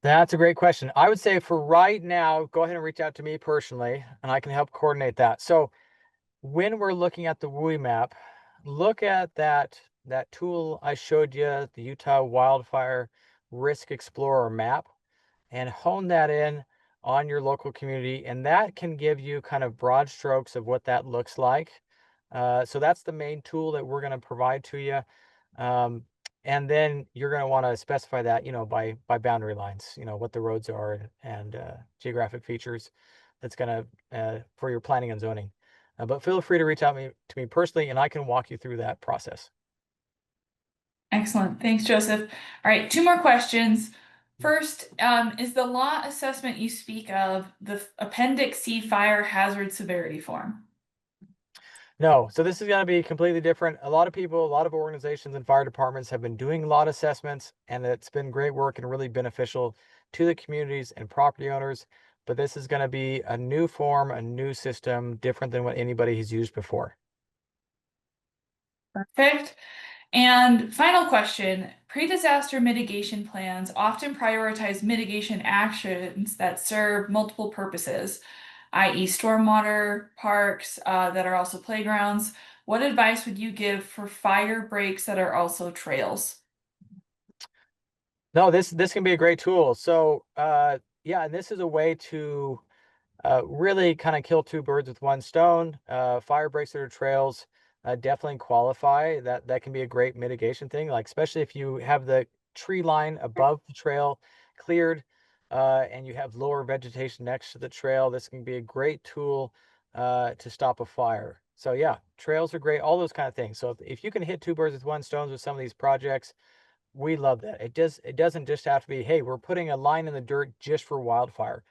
That's a great question. I would say for right now, go ahead and reach out to me personally, and I can help coordinate that. So when we're looking at the WUI map, look at that tool I showed you, the Utah Wildfire Risk Explorer map, and hone that in on your local community. And that can give you kind of broad strokes of what that looks like. So that's the main tool that we're going to provide to you. And then you're going to want to specify that, by boundary lines, what the roads are and geographic features. That's going to for your planning and zoning. But feel free to reach out to me personally, and I can walk you through that process. Excellent, thanks, Joseph. All right, two more questions. First, is the law assessment you speak of the Appendix C fire hazard severity form? No, so this is going to be completely different. A lot of people, a lot of organizations and fire departments have been doing lot assessments, and it's been great work and really beneficial to the communities and property owners. But this is going to be a new form, a new system, different than what anybody has used before. Perfect. And final question, pre-disaster mitigation plans often prioritize mitigation actions that serve multiple purposes, i.e. stormwater, parks that are also playgrounds. What advice would you give for fire breaks that are also trails? No, this can be a great tool. So yeah, and this is a way to really kind of kill two birds with one stone. Fire breaks that are trails definitely qualify. That can be a great mitigation thing, like especially if you have the tree line above the trail cleared and you have lower vegetation next to the trail. This can be a great tool to stop a fire. So yeah, trails are great, all those kind of things. So if you can hit two birds with one stone with some of these projects, we love that. It doesn't just have to be, hey, we're putting a line in the dirt just for wildfire.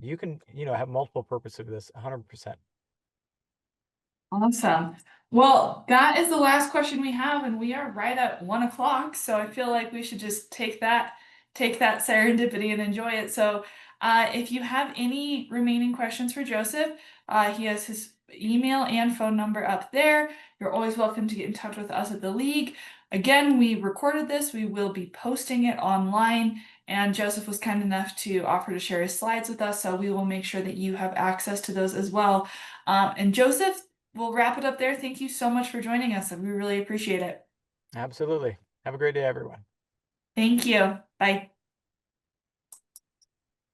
You can, have multiple purposes of this 100%. Awesome. Well, that is the last question we have, and we are right at 1 o'clock. So I feel like we should just take that serendipity and enjoy it. So if you have any remaining questions for Joseph, he has his email and phone number up there. You're always welcome to get in touch with us at the League. Again, we recorded this. We will be posting it online, and Joseph was kind enough to offer to share his slides with us, so we will make sure that you have access to those as well. And Joseph, we'll wrap it up there. Thank you so much for joining us, and we really appreciate it. Absolutely. Have a great day, everyone. Thank you. Bye.